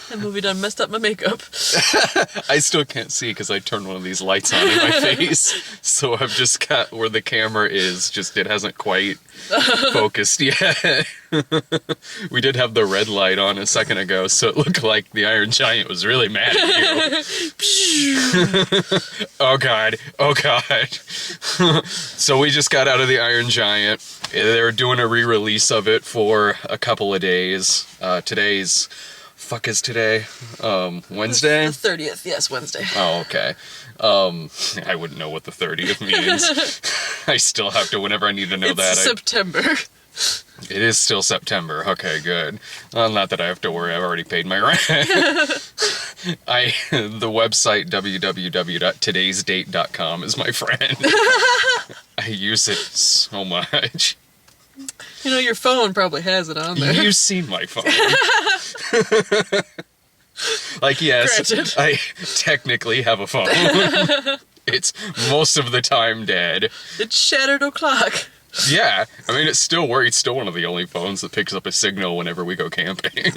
That movie done messed up my makeup. I still can't see because I turned one of these lights on in my face. So I've just got where the camera is, just it hasn't quite focused yet. We did have the red light on a second ago, so it looked like the Iron Giant was really mad at you. Oh god, oh god. So we just got out of the Iron Giant. They're doing a re-release of it for a couple of days. Today's... Fuck is today? Wednesday? The 30th, yes, Wednesday. Oh, okay. I wouldn't know what the 30th means. I still have to, whenever I need to know it's September. It is still September. Okay, good. Well, not that I have to worry. I've already paid my rent. The website www.todaysdate.com is my friend. I use it so much. You know, your phone probably has it on there. You've seen my phone. Like, yes, Granted. I technically have a phone. It's most of the time dead. It's shattered o'clock. Yeah, I mean, it still works. It's still one of the only phones that picks up a signal whenever we go camping.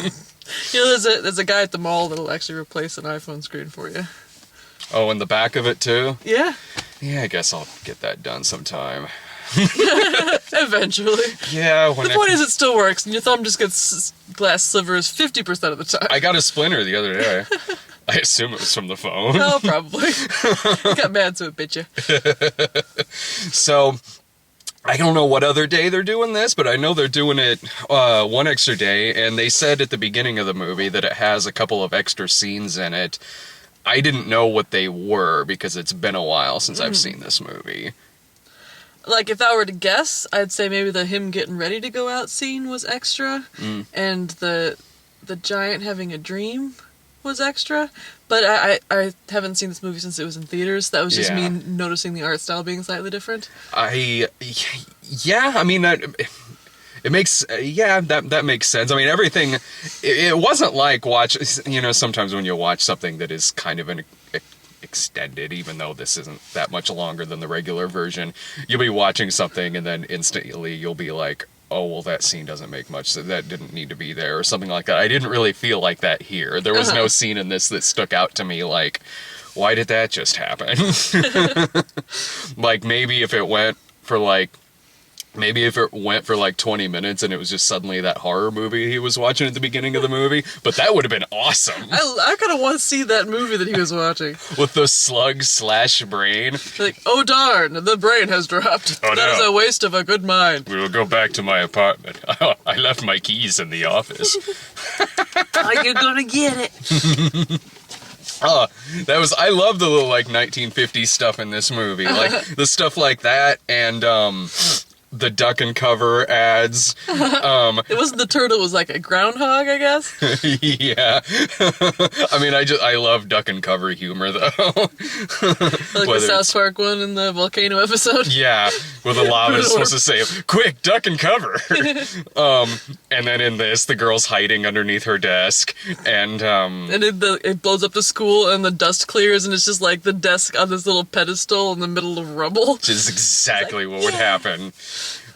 You know, there's a guy at the mall that'll actually replace an iPhone screen for you. Oh, in the back of it, too? Yeah. Yeah, I guess I'll get that done sometime. Eventually. Yeah, The point is it still works, and your thumb just gets glass slivers 50% of the time. I got a splinter the other day. I assume it was from the phone. Oh, probably. Got mad, so it bit you. So, I don't know what other day they're doing this, but I know they're doing it one extra day, and they said at the beginning of the movie that it has a couple of extra scenes in it. I didn't know what they were, because it's been a while since I've seen this movie. Like, if I were to guess, I'd say maybe the him getting ready to go out scene was extra, and the giant having a dream was extra. But I haven't seen this movie since it was in theaters. That was just me noticing the art style being slightly different. I mean, it makes, that makes sense. I mean, everything, it wasn't like sometimes when you watch something that is kind of an extended, even though this isn't that much longer than the regular version, you'll be watching something and then instantly you'll be like, oh, well, that scene doesn't make much sense. That didn't need to be there, or something like that. I didn't really feel like that here. There was no scene in this that stuck out to me like, why did that just happen? Like, maybe if it went for like 20 minutes and it was just suddenly that horror movie he was watching at the beginning of the movie, but that would have been awesome. I kind of want to see that movie that he was watching. With the slug/brain. Like, oh darn, the brain has dropped. Oh, that is a waste of a good mind. We will go back to my apartment. I left my keys in the office. Are you gonna get it? I love the little, like, 1950s stuff in this movie. Like, the stuff like that, and, the duck and cover ads. It wasn't the turtle, it was like a groundhog, I guess. Yeah. I mean, I love duck and cover humor, though. Like the South Park one in the volcano episode. Yeah, where the lava is supposed to say, quick, duck and cover. And then in this, the girl's hiding underneath her desk, and it blows up the school, and the dust clears, and it's just like the desk on this little pedestal in the middle of rubble. Which is exactly what would happen.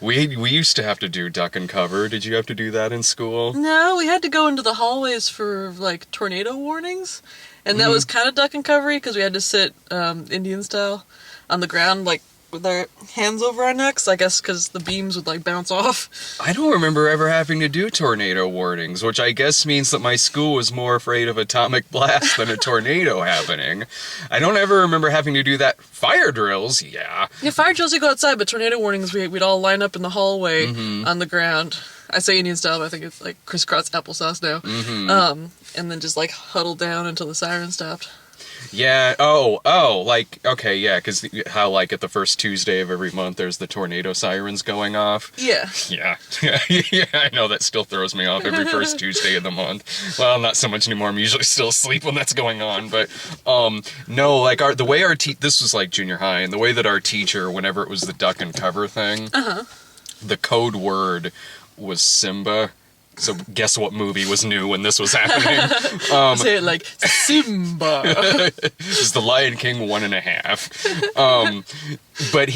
We used to have to do duck and cover. Did you have to do that in school? No, we had to go into the hallways for, like, tornado warnings. And that was kind of duck and covery, because we had to sit Indian style on the ground, like, with our hands over our necks, I guess because the beams would, like, bounce off. I don't remember ever having to do tornado warnings, which I guess means that my school was more afraid of atomic blast than a tornado happening. I don't ever remember having to do that. Fire drills, yeah. Yeah, fire drills, you go outside, but tornado warnings, we'd all line up in the hallway on the ground. I say Indian style, but I think it's, like, crisscross applesauce now. And then just, like, huddle down until the siren stopped. Yeah, like, okay, yeah, because how, like, at the first Tuesday of every month, there's the tornado sirens going off. Yeah. Yeah, yeah, I know, that still throws me off every first Tuesday of the month. Well, not so much anymore, I'm usually still asleep when that's going on, but, no, like, the way this was, like, junior high, and the way that our teacher, whenever it was the duck and cover thing, the code word was Simba. So guess what movie was new when this was happening? Say it like, Simba. It's The Lion King 1.5. But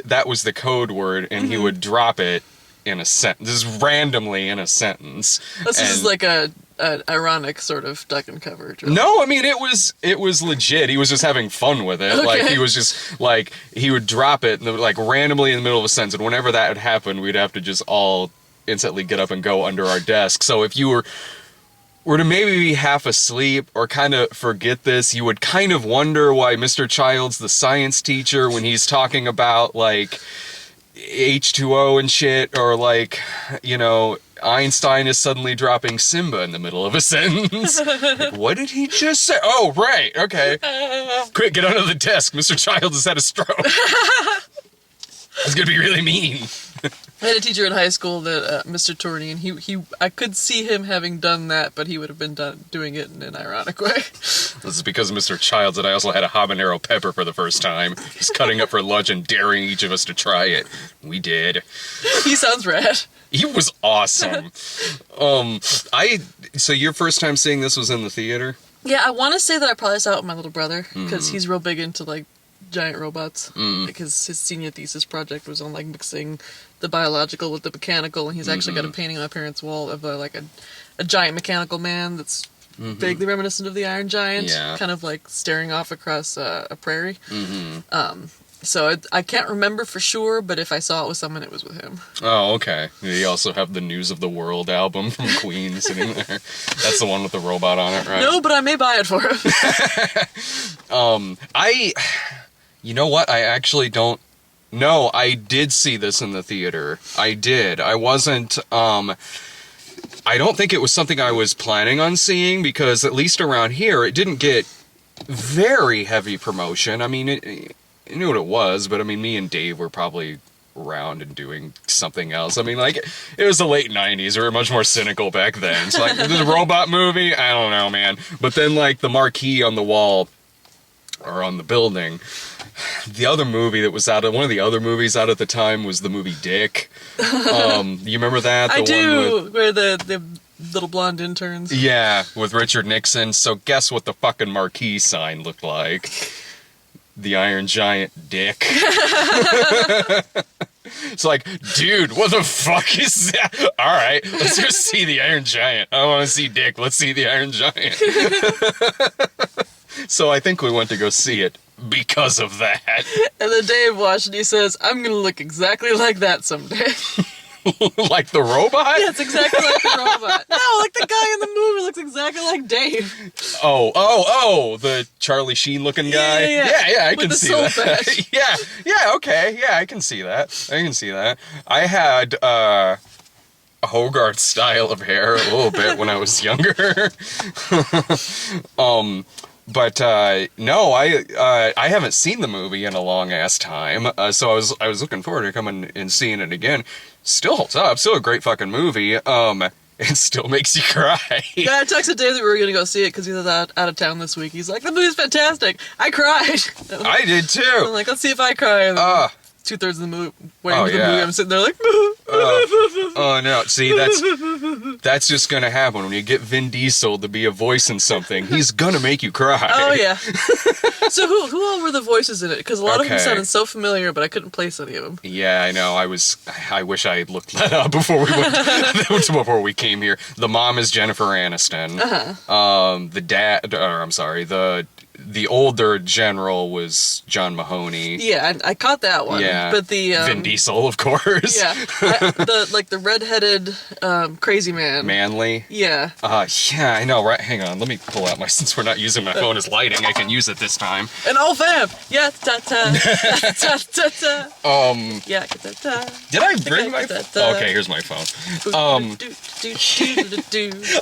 that was the code word, and he would drop it in a sentence, just randomly in a sentence. This is like a an ironic sort of duck and cover drill. No, I mean, it was legit. He was just having fun with it. Okay. Like, he was just, like, he would drop it, like, randomly in the middle of a sentence, and whenever that would happen, we'd have to just all instantly get up and go under our desk. So if you were to maybe be half asleep or kind of forget this, you would kind of wonder why Mr. Childs, the science teacher, when he's talking about, like, H2O and shit, or, like, you know, Einstein is suddenly dropping Simba in the middle of a sentence. Like, what did he just say? Oh, right, okay. Quick, get under the desk. Mr. Childs has had a stroke. That's gonna be really mean. I had a teacher in high school that Mr. Tourney, and he I could see him having done that, but he would have been doing it in an ironic way. This is because of Mr. Childs that I also had a habanero pepper for the first time. He's cutting up for lunch and daring each of us to try it. We did. He sounds rad. He was awesome. So your first time seeing this was in the theater? Yeah, I want to say that I probably saw it with my little brother, because he's real big into, like, giant robots. Because his senior thesis project was on, like, mixing the biological with the mechanical, and he's actually got a painting on my parents' wall of, like, a giant mechanical man that's vaguely reminiscent of the Iron Giant, kind of, like, staring off across a prairie. So I can't remember for sure, but if I saw it with someone, it was with him. Oh, okay. You also have the News of the World album from Queen sitting there. That's the one with the robot on it, right? No, but I may buy it for him. You know what? I actually don't know. I did see this in the theater. I did. I wasn't, I don't think it was something I was planning on seeing, because at least around here, it didn't get very heavy promotion. I mean, I knew what it was, but I mean, me and Dave were probably around and doing something else. I mean, like, it was the late 90s. We were much more cynical back then. So, like, the robot movie, I don't know, man. But then, like, the marquee on the wall, or on the building, the other movie that was out of, one of the other movies out at the time was the movie Dick. You remember that? I do, where the little blonde interns. Yeah, with Richard Nixon. So guess what the fucking marquee sign looked like? The Iron Giant Dick. It's like, dude, what the fuck is that? Alright, let's go see the Iron Giant. I want to see Dick. Let's see the Iron Giant. So I think we went to go see it because of that. And then Dave watched and he says, I'm gonna look exactly like that someday. Like the robot? Yeah, it's exactly like the robot. No, like the guy in the movie looks exactly like Dave. Oh, the Charlie Sheen looking guy? Yeah, I can see that. Yeah, okay. Yeah, I can see that. I had a Hogarth style of hair a little bit when I was younger. But no, I haven't seen the movie in a long ass time. So I was looking forward to coming and seeing it again. Still holds up. Still a great fucking movie. It still makes you cry. Yeah, I texted Dave that we were gonna go see it because he was out of town this week. He's like, the movie's fantastic. I cried. I did too. I'm like, let's see if I cry. 2/3 of the movie, movie, I'm sitting there like, oh no! See, that's just gonna happen when you get Vin Diesel to be a voice in something. He's gonna make you cry. Oh yeah. So who all were the voices in it? Because a lot of them sounded so familiar, but I couldn't place any of them. Yeah, I know. I wish I had looked that up before we went before we came here. The mom is Jennifer Aniston. The dad, the older general was John Mahoney. Yeah, I caught that one. Yeah, but the Vin Diesel, of course. Yeah, the redheaded crazy man. Manly. Yeah. Yeah, I know. Right. Hang on. Let me pull out since we're not using my phone as lighting, I can use it this time. An old fam. Yeah. Ta ta ta ta ta. Yeah. Ta ta. Did I bring my phone? Oh, okay, here's my phone.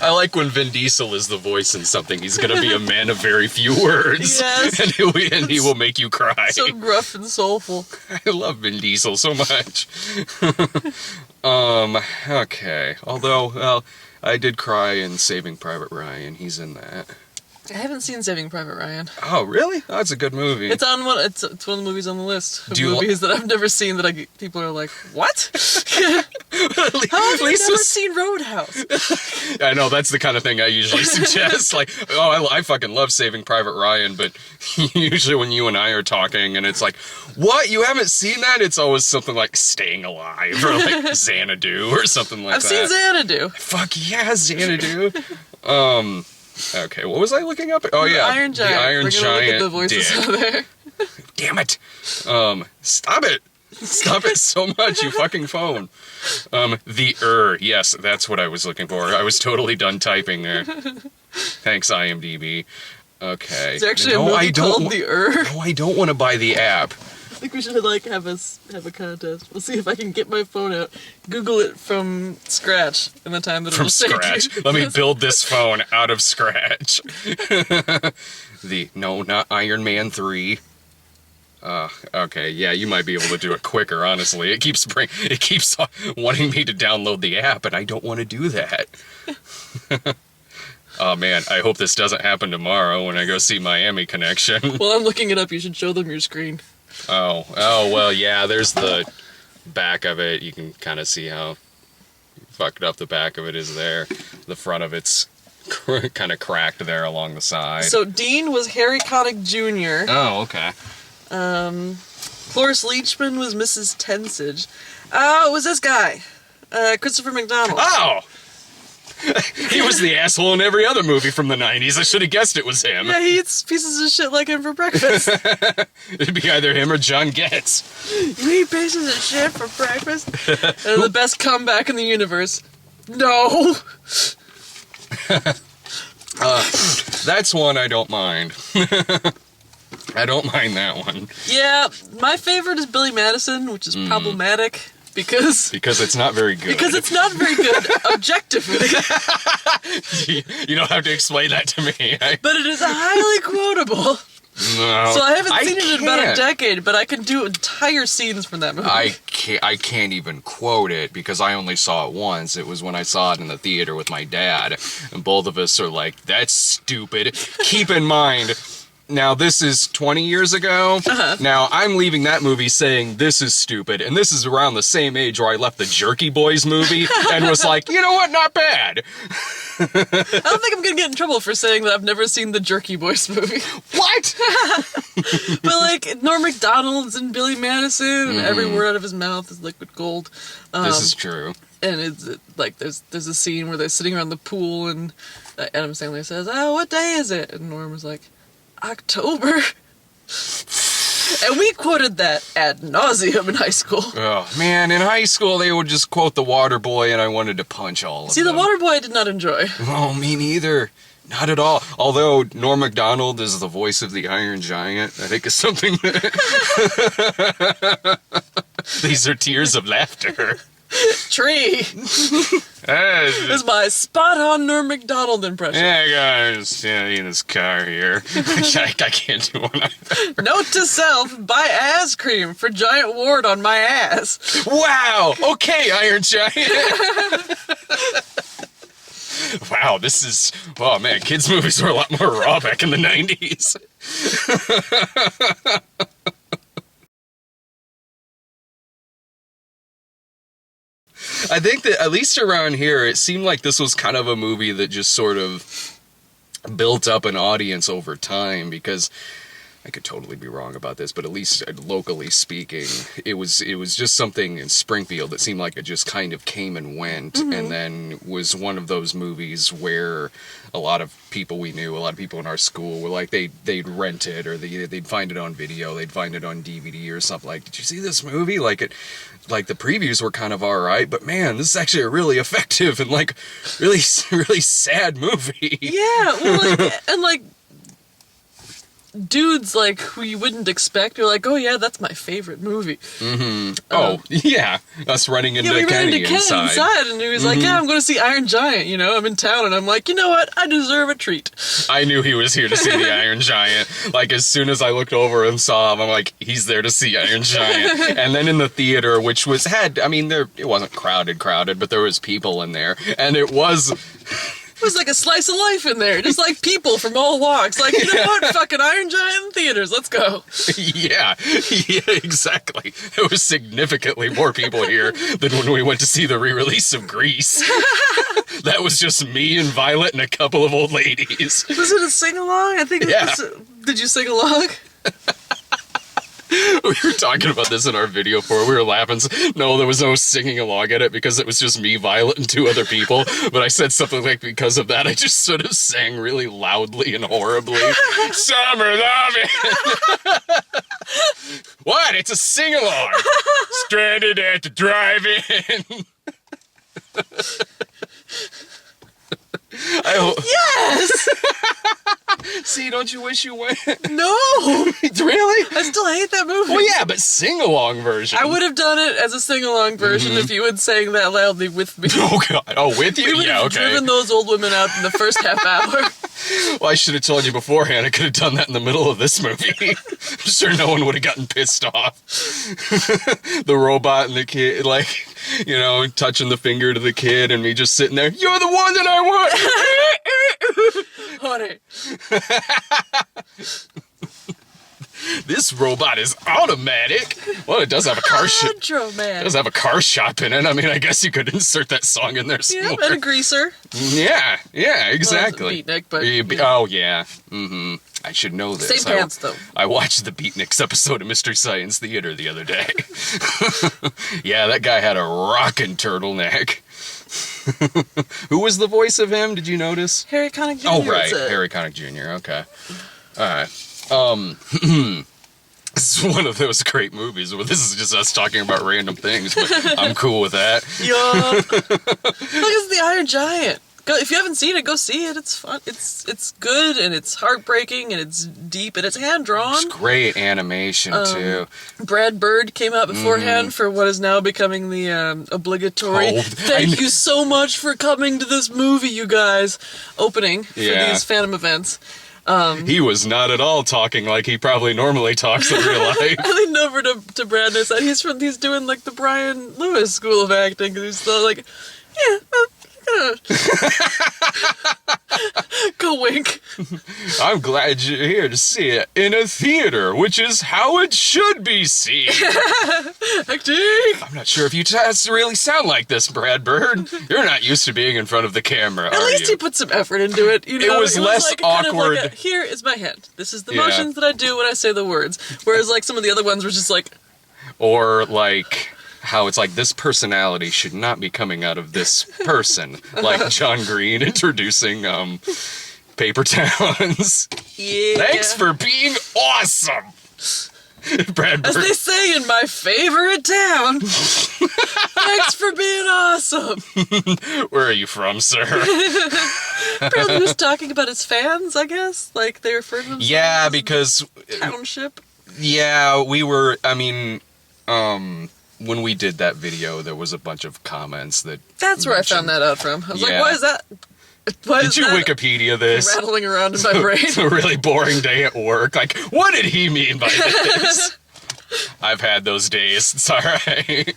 I like when Vin Diesel is the voice in something. He's gonna be a man of very few words. Yes. And he will make you cry. So gruff and soulful. I love Vin Diesel so much. Okay. Although, well, I did cry in Saving Private Ryan. He's in that. I haven't seen Saving Private Ryan. Oh, really? Oh, that's a good movie. It's one of the movies on the list of movies that I've never seen that people are like, what? How have you never seen Roadhouse? I know, that's the kind of thing I usually suggest. Like, I fucking love Saving Private Ryan, but usually when you and I are talking and it's like, what? You haven't seen that? It's always something like Staying Alive or like Xanadu or something like that. I've seen Xanadu. Fuck yeah, Xanadu. Okay, what was I looking up? Oh, yeah. Iron Giant. The Iron We're gonna look Giant at the voices dick. out there. Damn it. Stop it. Stop it so much, you fucking phone. Yes, that's what I was looking for. I was totally done typing there. Thanks, IMDb. Okay. Is there actually a movie called The No, I don't want to buy the app. I think we should have a contest. We'll see if I can get my phone out, Google it from scratch in the time that From it'll take scratch. you. Let me build this phone out of scratch. Not Iron Man 3. Okay, yeah, you might be able to do it quicker, honestly. It keeps wanting me to download the app, and I don't want to do that. Oh, man, I hope this doesn't happen tomorrow when I go see Miami Connection. While I'm looking it up, you should show them your screen. Oh, well, yeah, there's the back of it. You can kind of see how fucked up the back of it is there. The front of it's kind of cracked there along the side. So Dean was Harry Connick Jr. Oh, okay. Cloris Leachman was Mrs. Tensage. Oh, it was this guy. Christopher McDonald. Oh! He was the asshole in every other movie from the 90s. I should have guessed it was him. Yeah, he eats pieces of shit like him for breakfast. It'd be either him or John Getz. You eat pieces of shit for breakfast? And the best comeback in the universe. No! That's one I don't mind. I don't mind that one. Yeah, my favorite is Billy Madison, which is problematic because it's not very good. Because it's not very good, objectively. You don't have to explain that to me. But it is highly quotable. No, So I haven't seen it in about a can't. decade, but I can do entire scenes from that movie. I can't even quote it because I only saw it once. It was when I saw it in the theater with my dad, and both of us are like, "That's stupid." Keep in mind, now this is 20 years ago. Now I'm leaving that movie saying this is stupid, and this is around the same age where I left the Jerky Boys movie and was like, you know what, not bad. I don't think I'm gonna get in trouble for saying that I've never seen the Jerky Boys movie. What? But like Norm Macdonald's and Billy Madison, and every word out of his mouth is liquid gold. This is true. And it's like there's a scene where they're sitting around the pool, and Adam Sandler says, "Oh, what day is it?" And Norm was like, "October." And we quoted that ad nauseum in high school. Oh, man, in high school they would just quote The Water Boy and I wanted to punch all of See, them. The Water Boy I did not enjoy. Oh, me neither. Not at all. Although Norm Macdonald is the voice of the Iron Giant, I think is something that... These are tears of laughter. Tree is my spot-on Norm Macdonald impression. Yeah, guys, in his car here. I can't do one either. Note to self, buy ass cream for giant wart on my ass. Wow! Okay, Iron Giant! Wow, this is... Oh, man, kids' movies were a lot more raw back in the 90s. I think that, at least around here, it seemed like this was kind of a movie that just sort of built up an audience over time, because I could totally be wrong about this, but at least locally speaking, it was just something in Springfield that seemed like it just kind of came and went, and then was one of those movies where a lot of people we knew, a lot of people in our school were like, they'd rent it, or they'd find it on video, they'd find it on DVD or something, like, did you see this movie? Like the previews were kind of alright, but man, this is actually a really effective and like really, really sad movie. Yeah, well, like dudes like who you wouldn't expect are like, oh yeah, that's my favorite movie. Oh yeah, us running into Kenny inside. And he was like, yeah, I'm going to see Iron Giant. You know, I'm in town, and I'm like, you know what? I deserve a treat. I knew he was here to see the Iron Giant. Like as soon as I looked over and saw him, I'm like, he's there to see Iron Giant. And then in the theater, which it wasn't crowded, but there was people in there, and it was. It was like a slice of life in there, just like people from all walks. Like, you know what? Fucking Iron Giant in theaters, let's go. Yeah, exactly. There was significantly more people here than when we went to see the re-release of Grease. That was just me and Violet and a couple of old ladies. Was it a sing-along? I think it was. Did you sing along? We were talking about this in our video before. We were laughing. No, there was no singing along at it because it was just me, Violet, and two other people. But I said something like, because of that, I just sort of sang really loudly and horribly. Summer loving. What? It's a sing-along. Stranded at the drive-in. Yes! See, don't you wish you went? No! Really? I still hate that movie. Well, yeah, but sing-along version. I would have done it as a sing-along version if you had sang that loudly with me. Oh, God. Oh, with you? We would have driven those old women out in the first half hour. Well, I should have told you beforehand. I could have done that in the middle of this movie. I'm sure no one would have gotten pissed off. The robot and the kid, like, you know, touching the finger to the kid and me just sitting there. You're the one that I want! Honey. This robot is automatic. Well, it does have a car shop. It does have a car shop in it. I mean, I guess you could insert that song in there somewhere. Yeah, and a greaser. Yeah, exactly. Well, Beatnik, but... Oh, yeah. Mm-hmm. I should know this. Same pants, though. I watched the Beatniks episode of Mystery Science Theater the other day. Yeah, that guy had a rockin' turtleneck. Who was the voice of him? Did you notice? Harry Connick Jr. Oh, right. Harry Connick Jr. Okay. All right. This is one of those great movies where this is just us talking about random things, but I'm cool with that. Yeah. Look, it's the Iron Giant. Go, if you haven't seen it, go see it. It's fun. It's good, and it's heartbreaking, and it's deep, and it's hand-drawn. It's great animation, too. Brad Bird came out beforehand for what is now becoming the obligatory thank you so much for coming to this movie, you guys, opening for these Phantom events. He was not at all talking like he probably normally talks in real life. I leaned over to Brad and I said, he's doing like the Brian Lewis School of Acting, because he's still like, yeah, go wink. I'm glad you're here to see it in a theater, which is how it should be seen. Acting. I'm not sure if you really sound like this, Brad Bird. You're not used to being in front of the camera, At least he put some effort into it. You know? It was less like awkward. Kind of like here is my hand. This is the motions that I do when I say the words. Whereas like some of the other ones were just like... Or like... how it's like this personality should not be coming out of this person, like John Green introducing Paper Towns. Yeah. Thanks for being awesome, Brad Bird. As they say in my favorite town. Thanks for being awesome. Where are you from, sir? Apparently he was talking about his fans, I guess. Like they referred to themselves. Yeah, because township. Yeah, we were. I mean, when we did that video, there was a bunch of comments that... That's where I found that out from. I was like, why is that... Did you Wikipedia this? Rattling around in my brain. It's a really boring day at work. Like, what did he mean by this? I've had those days. It's all right.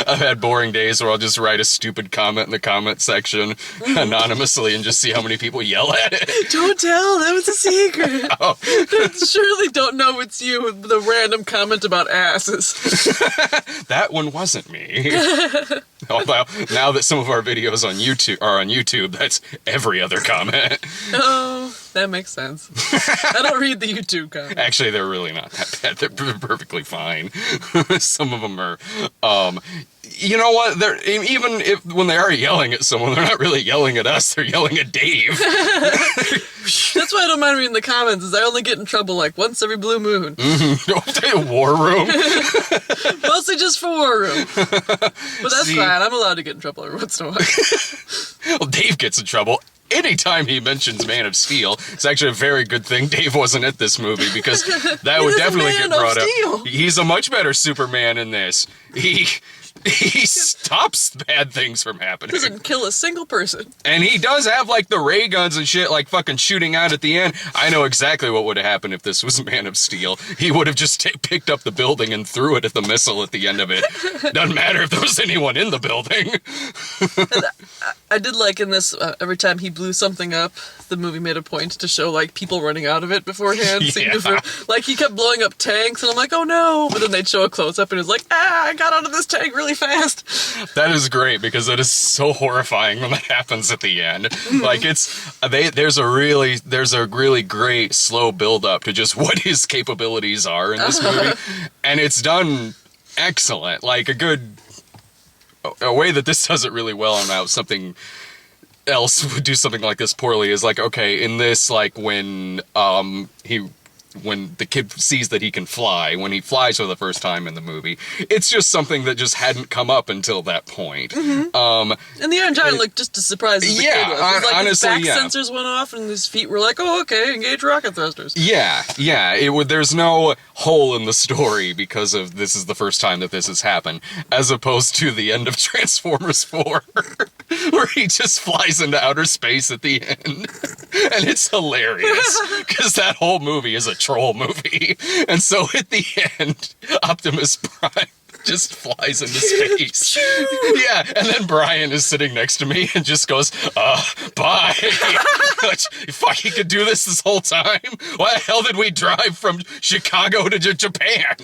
I've had boring days where I'll just write a stupid comment in the comment section anonymously and just see how many people yell at it. Don't tell. That was a secret. Oh. They surely don't know it's you with the random comment about asses. That one wasn't me. Although, now that some of our videos are on YouTube, that's every other comment. Oh, that makes sense. I don't read the YouTube comments. Actually, they're really not that bad. They're perfectly fine. Some of them are, you know what? They're even if when they are yelling at someone, they're not really yelling at us. They're yelling at Dave. That's why I don't mind reading the comments. Is I only get in trouble like once every blue moon. War Room. Mostly just for War Room. But that's fine. I'm allowed to get in trouble every once in a while. Well, Dave gets in trouble anytime he mentions Man of Steel. It's actually a very good thing Dave wasn't at this movie, because that would definitely get brought up. He's a much better Superman in this. He stops bad things from happening. Doesn't kill a single person. And he does have, like, the ray guns and shit, like, fucking shooting out at the end. I know exactly what would have happened if this was Man of Steel. He would have just picked up the building and threw it at the missile at the end of it. Doesn't matter if there was anyone in the building. I did like in this, every time he blew something up, the movie made a point to show, like, people running out of it beforehand. Yeah. Like, he kept blowing up tanks, and I'm like, oh no! But then they'd show a close-up, and it was like, I got out of this tank really really fast. That is great because it is so horrifying when that happens at the end. Like there's a really great slow build up to just what his capabilities are in this movie, and it's done excellent. Like a way that this does it really well, and how something else would do something like this poorly is like, okay, in this, like when the kid sees that he can fly, when he flies for the first time in the movie, it's just something that just hadn't come up until that point. And the Iron Giant looked just as surprised as the kid was. It was like honestly, his back sensors went off and his feet were like, oh, okay, engage rocket thrusters. Yeah. There's no hole in the story because of this is the first time that this has happened, as opposed to the end of Transformers 4, where he just flies into outer space at the end. And it's hilarious, because that whole movie is a troll movie. And so at the end, Optimus Prime just flies into space. Yeah, and then Brian is sitting next to me and just goes, bye. Fuck, he could do this whole time? Why the hell did we drive from Chicago to Japan?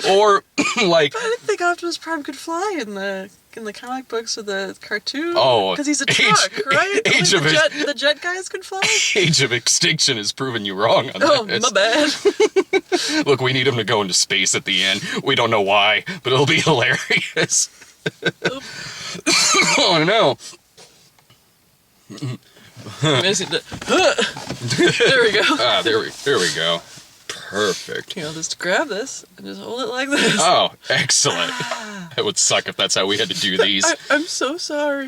Or, like... I didn't think Optimus Prime could fly in the comic books or the cartoon. Oh. Because he's a truck, right? The jet guys can fly? Age of Extinction has proven you wrong on Oh, this. my bad. Look, we need him to go into space at the end. We don't know why, but it'll be hilarious. Oh, no. Missing there we go. There we go. Perfect. I'll just grab this and just hold it like this. Oh, excellent. That would suck if that's how we had to do these. I'm so sorry.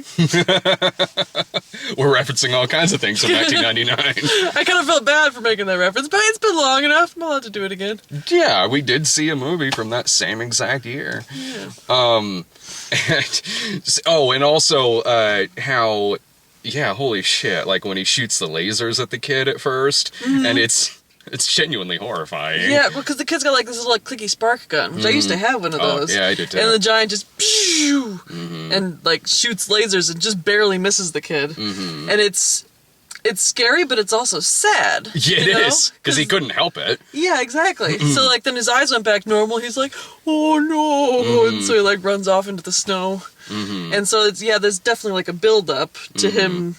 We're referencing all kinds of things from 1999. I kind of felt bad for making that reference, but it's been long enough. I'm allowed to do it again. Yeah, we did see a movie from that same exact year. Yeah. And also how, yeah, holy shit, like when he shoots the lasers at the kid at first, and it's genuinely horrifying. Yeah, because the kid's got like this little like clicky spark gun, which I used to have one of those. Yeah, I did too. And the giant just and like shoots lasers and just barely misses the kid. And it's scary, but it's also sad. Yeah, it is, because he couldn't help it. Yeah, exactly. So like then his eyes went back normal. He's like, oh no, and so he like runs off into the snow. And so there's definitely like a build up to him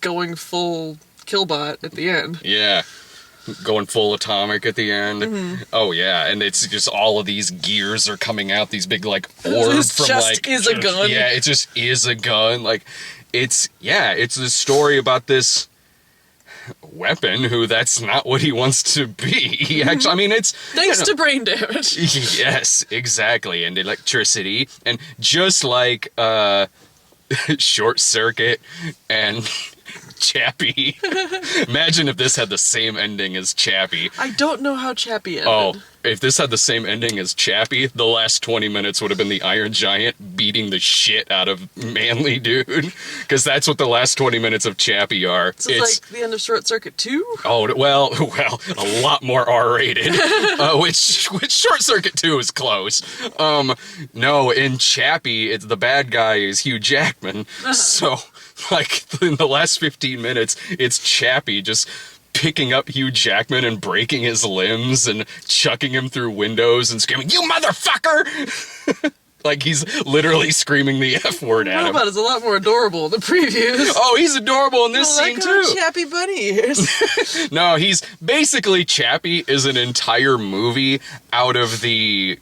going full Killbot at the end. Yeah. Going full atomic at the end. Oh yeah, and it's just all of these gears are coming out, these big like orbs from like is a gun. Yeah, it just is a gun. Like it's this story about this weapon who that's not what he wants to be. He actually, I mean, it's thanks to brain damage. Yes, exactly, and electricity, and just like Short Circuit and Chappie. Imagine if this had the same ending as Chappie. I don't know how Chappie ended. Oh, if this had the same ending as Chappie, the last 20 minutes would have been the Iron Giant beating the shit out of Manly Dude. Because that's what the last 20 minutes of Chappie are. So it's like the end of Short Circuit 2? Oh, well, a lot more R-rated. Which Short Circuit 2 is close. No, in Chappie, the bad guy is Hugh Jackman. So, like, in the last 15 minutes, it's Chappie just picking up Hugh Jackman and breaking his limbs and chucking him through windows and screaming, "You motherfucker!" Like he's literally screaming the F word at him. Robot is a lot more adorable than the previews. Oh, he's adorable in this scene too. Chappie bunny ears. No, he's basically Chappie is an entire movie out of the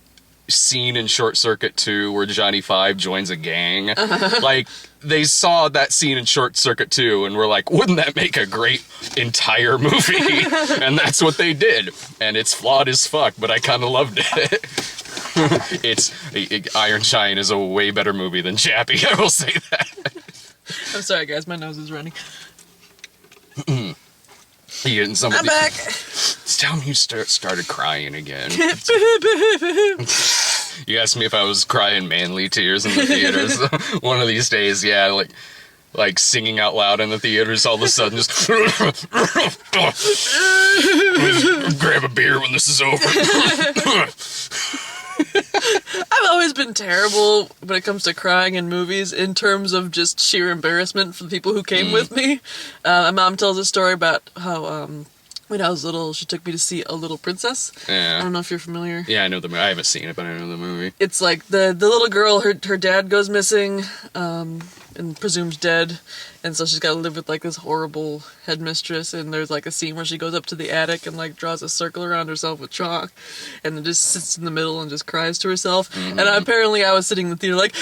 scene in Short Circuit 2 where Johnny Five joins a gang. Like, they saw that scene in Short Circuit 2 and were like, wouldn't that make a great entire movie? And that's what they did. And it's flawed as fuck, but I kind of loved it. Iron Giant is a way better movie than Chappie, I will say that. I'm sorry, guys, my nose is running. I'm back. Tell me you started crying again. You asked me if I was crying manly tears in the theaters. One of these days, yeah, like singing out loud in the theaters, all of a sudden just grab a beer when this is over. I've always been terrible when it comes to crying in movies in terms of just sheer embarrassment for the people who came with me. My mom tells a story about how when I was little, she took me to see A Little Princess. I Yeah. don't know if you're familiar. Yeah, I know the movie. I haven't seen it, but I know the movie. It's like the little girl, her dad goes missing, and presumed dead, and so she's got to live with like this horrible headmistress. And there's like a scene where she goes up to the attic and like draws a circle around herself with chalk, and then just sits in the middle and just cries to herself. Mm-hmm. And apparently, I was sitting in the theater like,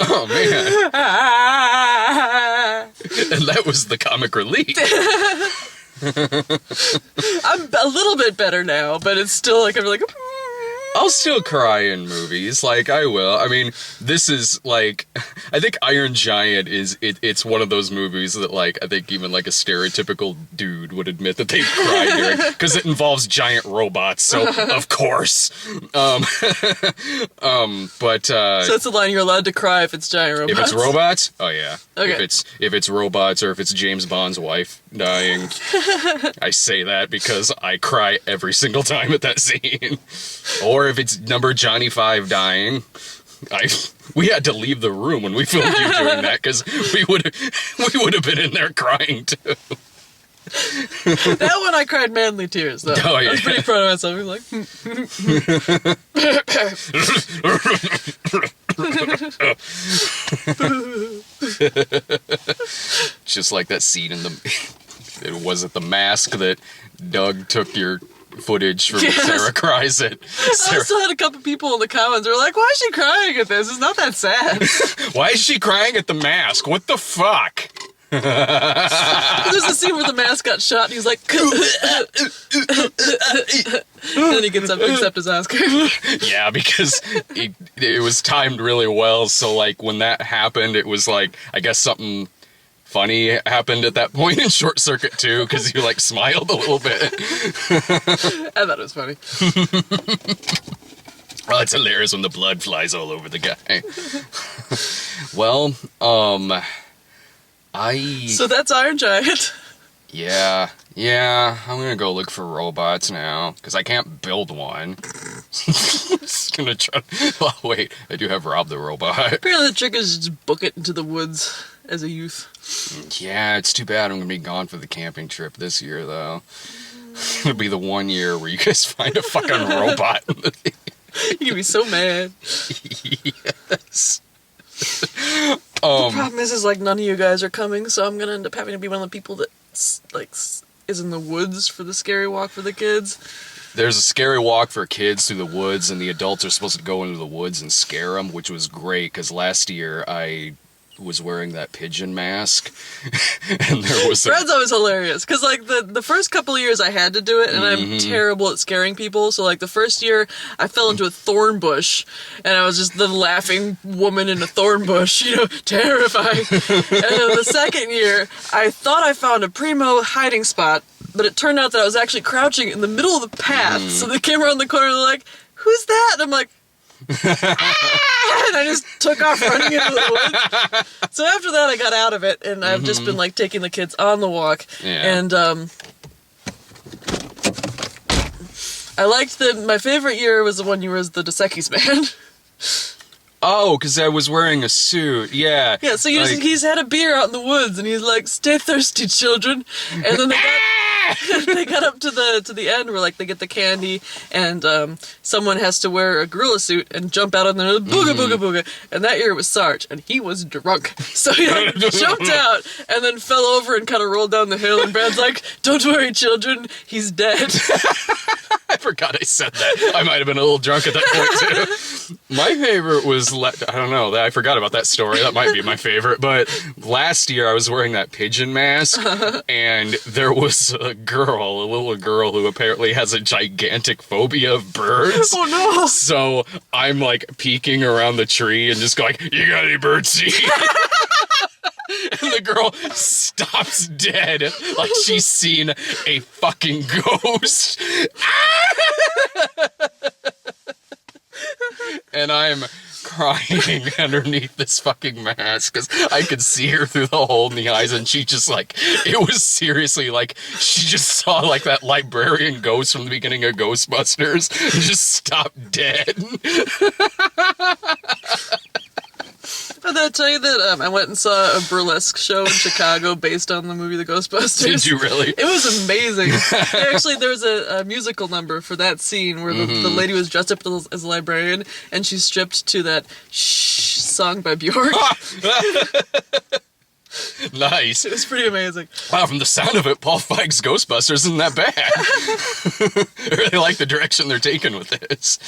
Oh man! And that was the comic relief. I'm a little bit better now, but it's still like I'm like. I'll still cry in movies, like, I will. I mean, this is, like, I think Iron Giant it's one of those movies that, like, I think even, like, a stereotypical dude would admit that they cry during, because it involves giant robots, so, of course. But, So it's a line you're allowed to cry if it's giant robots. if it's robots, oh yeah. Okay. If it's robots, or if it's James Bond's wife dying, I say that because I cry every single time at that scene. Or if it's number Johnny 5 dying, we had to leave the room when we filmed you doing that because we would have been in there crying too. That one I cried manly tears though. Oh, yeah. I was pretty proud of myself. I was like, Just like that scene in the Mask that Doug took your footage from. Yes. Sarah cries at. I still had a couple people in the comments who were like, "Why is she crying at this? It's not that sad." Why is she crying at the Mask? What the fuck? There's a scene where the mask got shot and he's like, and then he gets up to accept his Oscar. Yeah, because it was timed really well. So like when that happened, it was like, I guess something funny happened at that point in Short Circuit too, because you like smiled a little bit. I thought it was funny. Oh, it's hilarious when the blood flies all over the guy. Well, So that's Iron Giant. Yeah, I'm gonna go look for robots now, because I can't build one. Just gonna try. Oh, wait, I do have Rob the Robot. Apparently the trick is just book it into the woods as a youth. Yeah, it's too bad I'm gonna be gone for the camping trip this year, though. It'll be the 1 year where you guys find a fucking robot. You're gonna be so mad. Yes. The problem is like none of you guys are coming, so I'm gonna end up having to be one of the people that is in the woods for the scary walk for the kids. There's a scary walk for kids through the woods, and the adults are supposed to go into the woods and scare them, which was great, because last year I was wearing that pigeon mask, and there was Brad's always hilarious, because like the first couple of years I had to do it, and I'm terrible at scaring people, so like the first year I fell into a thorn bush, and I was just the laughing woman in a thorn bush, terrifying. And then the second year, I thought I found a primo hiding spot, but it turned out that I was actually crouching in the middle of the path, so they came around the corner and they're like, "Who's that?" And I'm like, and I just took off running into the woods. So after that, I got out of it, and I've just been like taking the kids on the walk. Yeah. And I liked my favorite year was the one you were as the Dos Equis man. Oh, because I was wearing a suit. Yeah. Yeah. So he's had a beer out in the woods, and he's like, "Stay thirsty, children." And then they got up to the end where like they get the candy, and someone has to wear a gorilla suit and jump out on the booga booga booga. And that year it was Sarge, and he was drunk, so he like, jumped out and then fell over and kind of rolled down the hill. And Brad's like, "Don't worry, children, he's dead." I forgot I said that. I might have been a little drunk at that point too. My favorite was, I don't know, I forgot about that story. That might be my favorite. But last year I was wearing that pigeon mask, and there was a little girl who apparently has a gigantic phobia of birds. Oh no! So I'm like peeking around the tree and just going, "You got any birdseed?" And the girl stops dead like she's seen a fucking ghost. And I'm crying underneath this fucking mask because I could see her through the hole in the eyes, and she just like, it was seriously like she just saw like that librarian ghost from the beginning of Ghostbusters and just stopped dead. tell you that I went and saw a burlesque show in Chicago based on the movie The Ghostbusters? Did you really? It was amazing. Actually, there was a musical number for that scene where the lady was dressed up as a librarian, and she stripped to that "Shh" song by Bjork. Nice. It was pretty amazing. Wow, from the sound of it, Paul Feig's Ghostbusters isn't that bad. I really like the direction they're taking with this.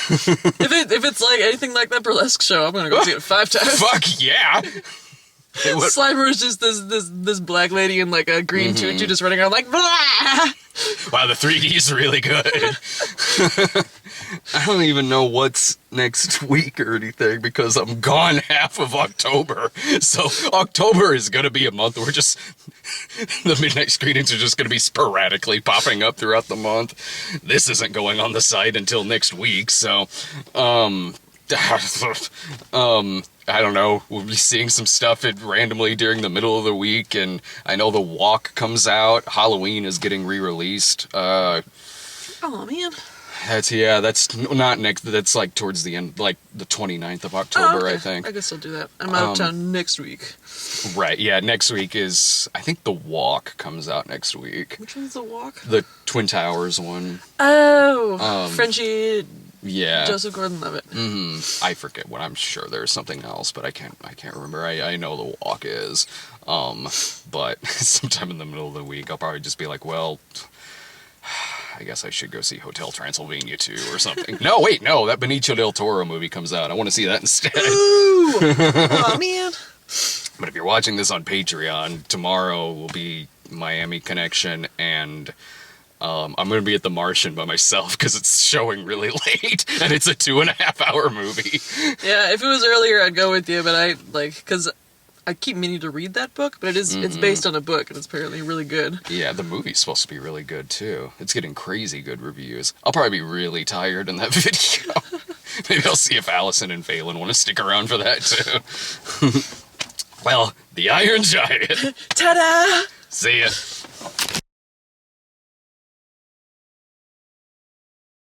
If it's like anything like that burlesque show, I'm gonna go see it 5 times. Fuck yeah! Slimer is just this black lady in like a green tutu just running around like blah! Wow, the 3D is really good. I don't even know what's next week or anything because I'm gone half of October. So October is going to be a month where just the midnight screenings are just going to be sporadically popping up throughout the month. This isn't going on the site until next week, so I don't know. We'll be seeing some stuff randomly during the middle of the week, and I know The Walk comes out. Halloween is getting re-released. Oh man. That's not next. That's like towards the end, like the 29th of October, okay. I think. I guess I'll do that. I'm out of town next week. Right. Yeah. Next week is. I think The Walk comes out next week. Which one's The Walk? The Twin Towers one. Oh, Frenchie. Yeah. Joseph Gordon-Levitt. I forget what. I'm sure there's something else, but I can't remember. I know The Walk is. But sometime in the middle of the week, I'll probably just be like, well, I guess I should go see Hotel Transylvania 2 or something. No, wait, no, that Benicio del Toro movie comes out. I want to see that instead. Ooh! Oh, man. But if you're watching this on Patreon, tomorrow will be Miami Connection, and I'm going to be at The Martian by myself because it's showing really late, and it's a 2.5-hour movie. Yeah, if it was earlier, I'd go with you, but because I keep meaning to read that book, but it's based on a book, and it's apparently really good. Yeah, the movie's supposed to be really good, too. It's getting crazy good reviews. I'll probably be really tired in that video. Maybe I'll see if Allison and Phelan want to stick around for that, too. Well, the Iron Giant. Ta-da! See ya.